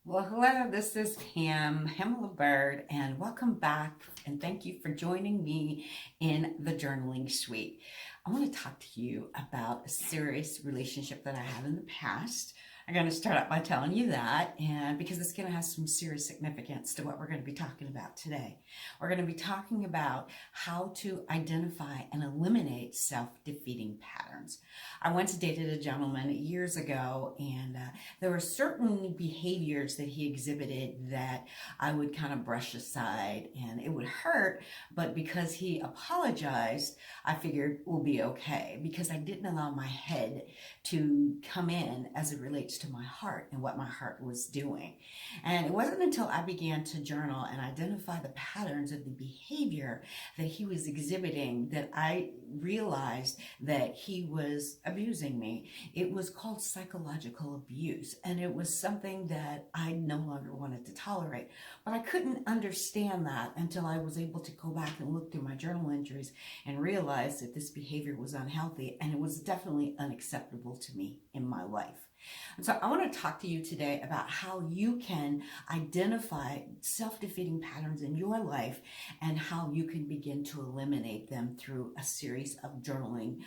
Well, hello, this is Pamela Bird, and welcome back. And thank you for joining me in the journaling suite. I want to talk to you about a serious relationship that I had in the past. I'm going to start out by telling you that, and because it's going to have some serious significance to what we're going to be talking about today. We're going to be talking about how to identify and eliminate self-defeating patterns. I once dated a gentleman years ago, and there were certain behaviors that he exhibited that I would kind of brush aside, and it would hurt, but because he apologized, I figured we'll be okay because I didn't allow my head to come in as it relates to my heart and what my heart was doing. And it wasn't until I began to journal and identify the patterns of the behavior that he was exhibiting that I realized that he was abusing me. It was called psychological abuse, and it was something that I no longer wanted to tolerate. But I couldn't understand that until I was able to go back and look through my journal entries and realize that this behavior was unhealthy and it was definitely unacceptable to me in my life. And so I want to talk to you today about how you can identify self-defeating patterns in your life and how you can begin to eliminate them through a series of journaling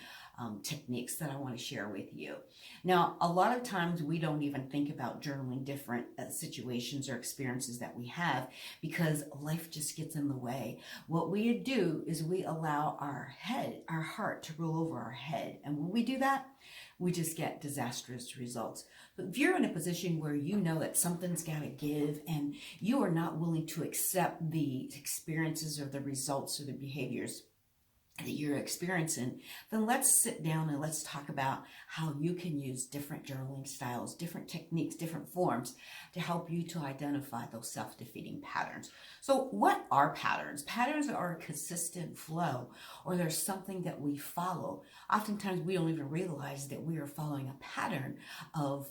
techniques that I want to share with you. Now, a lot of times we don't even think about journaling different situations or experiences that we have because life just gets in the way. What we do is we allow our heart to rule over our head. And when we do that, we just get disastrous results. But if you're in a position where you know that something's got to give and you are not willing to accept the experiences or the results or the behaviors that you're experiencing, then let's sit down and let's talk about how you can use different journaling styles, different techniques, different forms to help you to identify those self-defeating patterns. So what are patterns? Patterns are a consistent flow, or there's something that we follow. Oftentimes we don't even realize that we are following a pattern of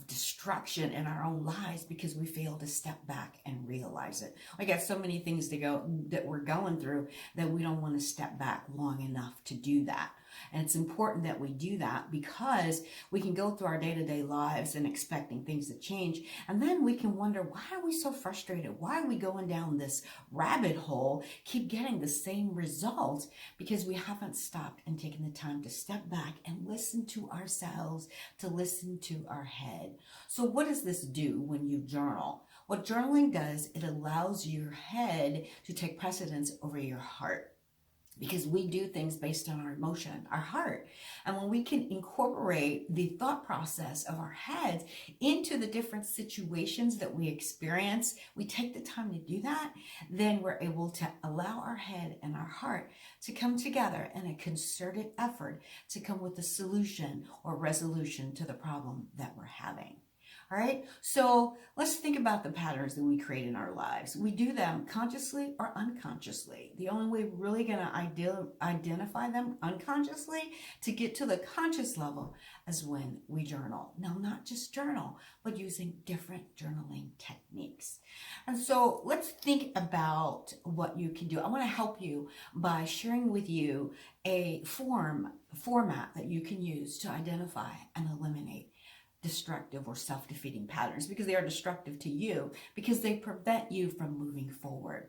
destruction in our own lives because we fail to step back and realize it. We got so many things that we're going through that we don't want to step back long enough to do that. And it's important that we do that because we can go through our day-to-day lives and expecting things to change. And then we can wonder, why are we so frustrated? Why are we going down this rabbit hole, keep getting the same results? Because we haven't stopped and taken the time to step back and listen to ourselves, to listen to our head. So what does this do when you journal? What journaling does, it allows your head to take precedence over your heart, because we do things based on our emotion, our heart. And when we can incorporate the thought process of our heads into the different situations that we experience, we take the time to do that, then we're able to allow our head and our heart to come together in a concerted effort to come with a solution or resolution to the problem that we're having. All right, so let's think about the patterns that we create in our lives. We do them consciously or unconsciously. The only way we're really going to identify them unconsciously to get to the conscious level is when we journal. Now, not just journal, but using different journaling techniques. And so let's think about what you can do. I want to help you by sharing with you a format that you can use to identify and eliminate destructive or self-defeating patterns, because they are destructive to you because they prevent you from moving forward.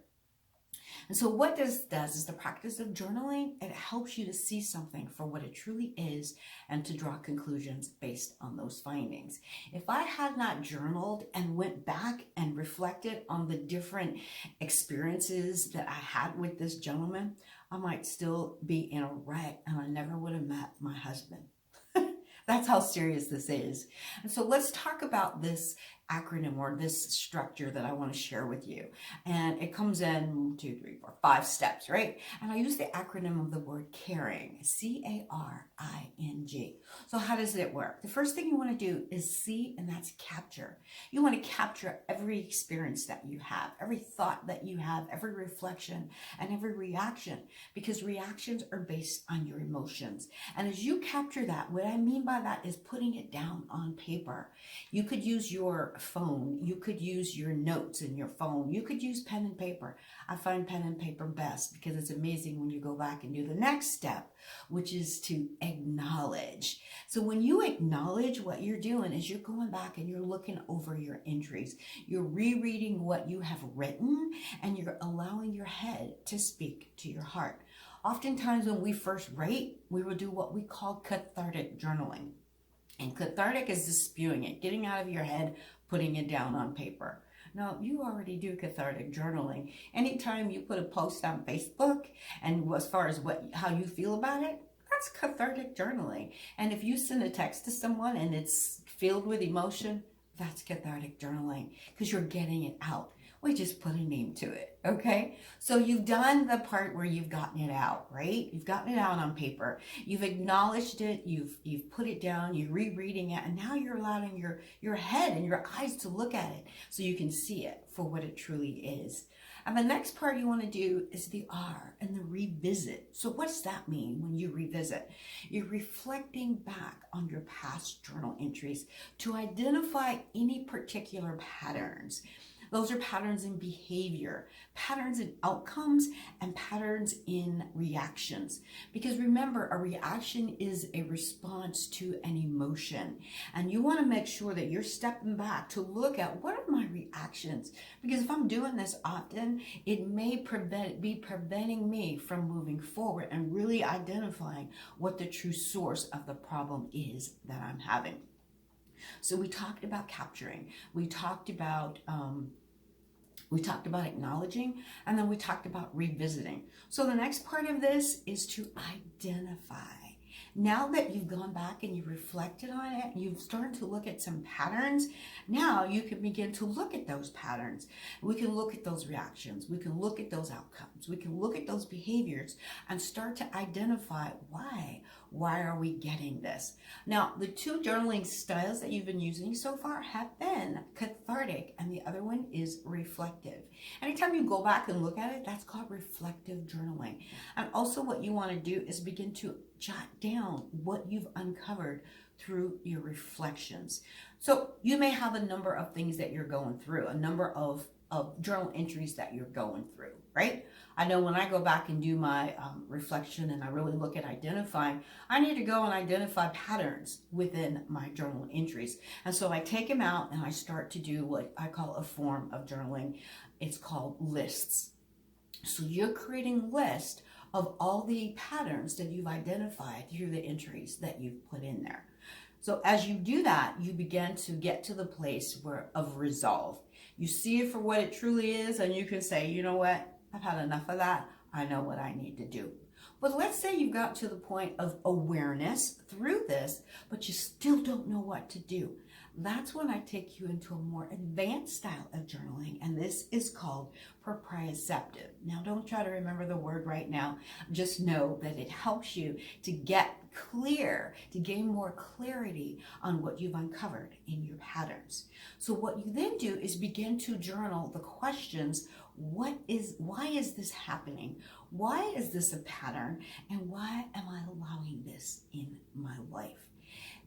And so what this does is the practice of journaling, it helps you to see something for what it truly is and to draw conclusions based on those findings. If I had not journaled and went back and reflected on the different experiences that I had with this gentleman, I might still be in a wreck and I never would have met my husband. That's how serious this is. And so let's talk about this acronym or this structure that I want to share with you. And it comes in 5 steps, right? And I use the acronym of the word C.A.R.I.N.G, C-A-R-I-N-G. So how does it work? The first thing you want to do is see, and that's capture. You want to capture every experience that you have, every thought that you have, every reflection, and every reaction, because reactions are based on your emotions. And as you capture that, what I mean by that is putting it down on paper. You could use your phone, you could use your notes in your phone. You could use pen and paper. I find pen and paper best because it's amazing when you go back and do the next step, which is to acknowledge. So when you acknowledge, what you're doing is you're going back and you're looking over your entries. You're rereading what you have written, and you're allowing your head to speak to your heart. Oftentimes when we first write, we will do what we call cathartic journaling. And cathartic is just spewing it, getting out of your head, putting it down on paper. Now, you already do cathartic journaling. Anytime you put a post on Facebook, and as far as how you feel about it, that's cathartic journaling. And if you send a text to someone and it's filled with emotion, that's cathartic journaling, because you're getting it out. We just put a name to it, okay? So you've done the part where you've gotten it out, right? You've gotten it out on paper. You've acknowledged it. You've put it down. You're rereading it. And now you're allowing your head and your eyes to look at it so you can see it for what it truly is. And the next part you want to do is the R and the revisit. So what does that mean when you revisit? You're reflecting back on your past journal entries to identify any particular patterns. Those are patterns in behavior, patterns in outcomes, and patterns in reactions. Because remember, a reaction is a response to an emotion. And you want to make sure that you're stepping back to look at, what are my reactions? Because if I'm doing this often, it may be preventing me from moving forward and really identifying what the true source of the problem is that I'm having. So we talked about capturing. We talked about acknowledging, and then we talked about revisiting. So the next part of this is to identify. Now that you've gone back and you reflected on it, you've started to look at some patterns, now you can begin to look at those patterns. We can look at those reactions. We can look at those outcomes. We can look at those behaviors and start to identify why. Why are we getting this? Now, the two journaling styles that you've been using so far have been cathartic, and the other one is reflective. Anytime you go back and look at it, that's called reflective journaling. And also what you want to do is begin to jot down what you've uncovered through your reflections. So you may have a number of things that you're going through, a number of journal entries that you're going through, right? I know when I go back and do my reflection and I really look at identifying, I need to go and identify patterns within my journal entries. And so I take them out and I start to do what I call a form of journaling. It's called lists. So you're creating a list of all the patterns that you've identified through the entries that you've put in there. So as you do that, you begin to get to the place of resolve. You see it for what it truly is, and you can say, you know what? I've had enough of that. I know what I need to do. But let's say you got to the point of awareness through this, but you still don't know what to do. That's when I take you into a more advanced style of journaling, and this is called proprioceptive. Now, don't try to remember the word right now. Just know that it helps you to get clear, to gain more clarity on what you've uncovered in your patterns. So what you then do is begin to journal the questions. Why is this happening? Why is this a pattern? And why am I allowing this in my life?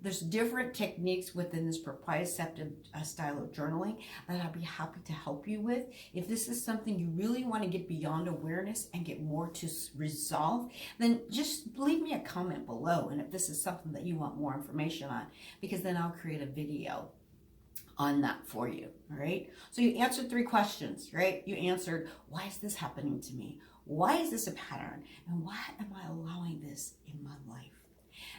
There's different techniques within this proprioceptive style of journaling that I'd be happy to help you with. If this is something you really want to get beyond awareness and get more to resolve, then just leave me a comment below. And if this is something that you want more information on, because then I'll create a video on that for you, all right? So you answered 3 questions, right? You answered, why is this happening to me? Why is this a pattern? And why am I allowing this in my life?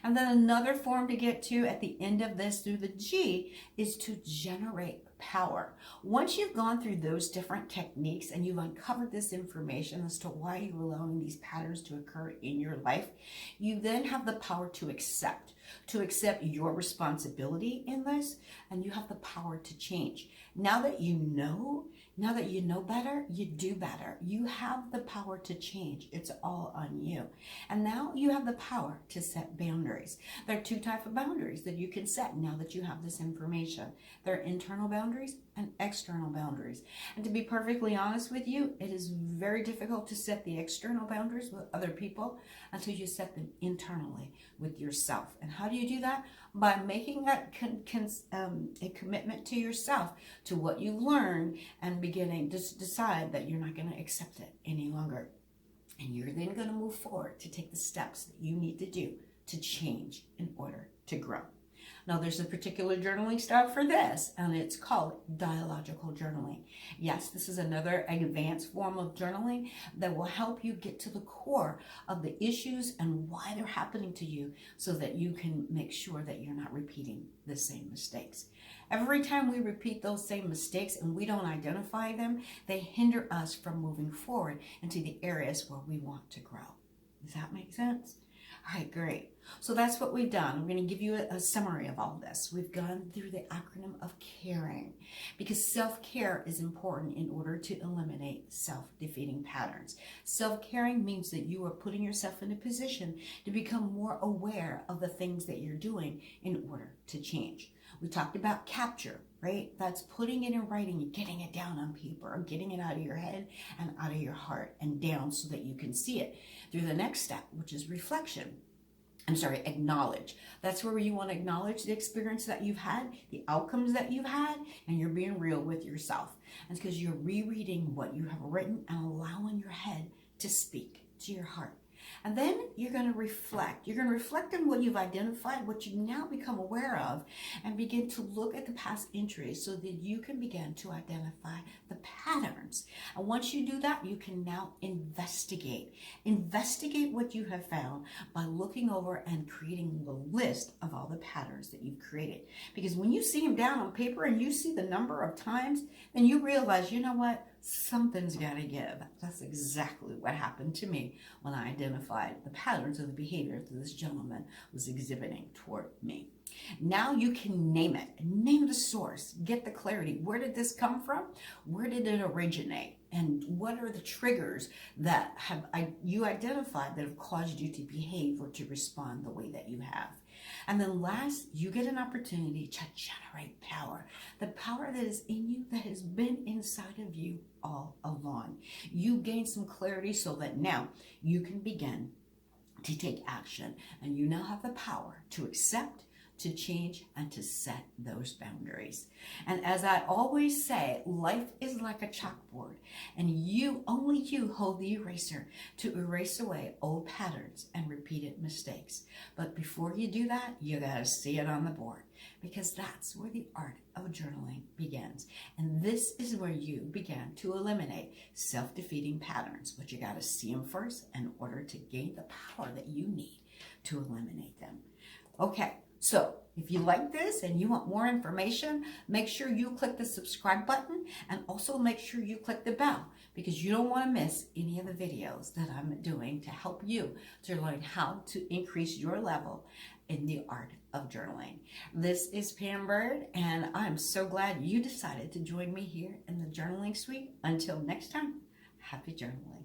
And then another form to get to at the end of this through the G is to generate power. Once you've gone through those different techniques and you've uncovered this information as to why you're allowing these patterns to occur in your life, you then have the power to accept your responsibility in this, and you have the power to change. Now that you know better, you do better. You have the power to change. It's all on you. And now you have the power to set boundaries. There are 2 types of boundaries that you can set now that you have this information. There are internal boundaries and external boundaries. And to be perfectly honest with you, it is very difficult to set the external boundaries with other people until you set them internally with yourself. And how do you do that? By making that a commitment to yourself, to what you've learned, and beginning to decide that you're not going to accept it any longer. And you're then going to move forward to take the steps that you need to do to change in order to grow. Now, there's a particular journaling style for this, and it's called dialogical journaling. Yes, this is another advanced form of journaling that will help you get to the core of the issues and why they're happening to you, so that you can make sure that you're not repeating the same mistakes. Every time we repeat those same mistakes and we don't identify them, they hinder us from moving forward into the areas where we want to grow. Does that make sense? All right, great. So that's what we've done. I'm going to give you a summary of all this. We've gone through the acronym of C.A.R.I.N.G, because self-care is important in order to eliminate self-defeating patterns. Self-caring means that you are putting yourself in a position to become more aware of the things that you're doing in order to change. We talked about capture, right? That's putting it in writing and getting it down on paper, or getting it out of your head and out of your heart and down so that you can see it. Through the next step, which is reflection. Acknowledge. That's where you want to acknowledge the experience that you've had, the outcomes that you've had, and you're being real with yourself. It's because you're rereading what you have written and allowing your head to speak to your heart. And then you're going to reflect. You're going to reflect on what you've identified, what you've now become aware of, and begin to look at the past entries so that you can begin to identify the patterns. And once you do that, you can now investigate. Investigate what you have found by looking over and creating the list of all the patterns that you've created. Because when you see them down on paper and you see the number of times, then you realize, you know what? Something's got to give. That's exactly what happened to me when I identified the patterns of the behavior that this gentleman was exhibiting toward me. Now you can name it. Name the source. Get the clarity. Where did this come from? Where did it originate? And what are the triggers that you identified that have caused you to behave or to respond the way that you have? And then last, you get an opportunity to generate power. The power that is in you, that has been inside of you all along. You gain some clarity so that now you can begin to take action. And you now have the power to accept, to change, and to set those boundaries. And as I always say, life is like a chalkboard, and only you hold the eraser to erase away old patterns and repeated mistakes. But before you do that, you gotta see it on the board, because that's where the art of journaling begins. And this is where you begin to eliminate self-defeating patterns, but you gotta see them first in order to gain the power that you need to eliminate them. Okay. So if you like this and you want more information, make sure you click the subscribe button, and also make sure you click the bell, because you don't want to miss any of the videos that I'm doing to help you to learn how to increase your level in the art of journaling. This is Pam Bird, and I'm so glad you decided to join me here in the Journaling Suite. Until next time, happy journaling.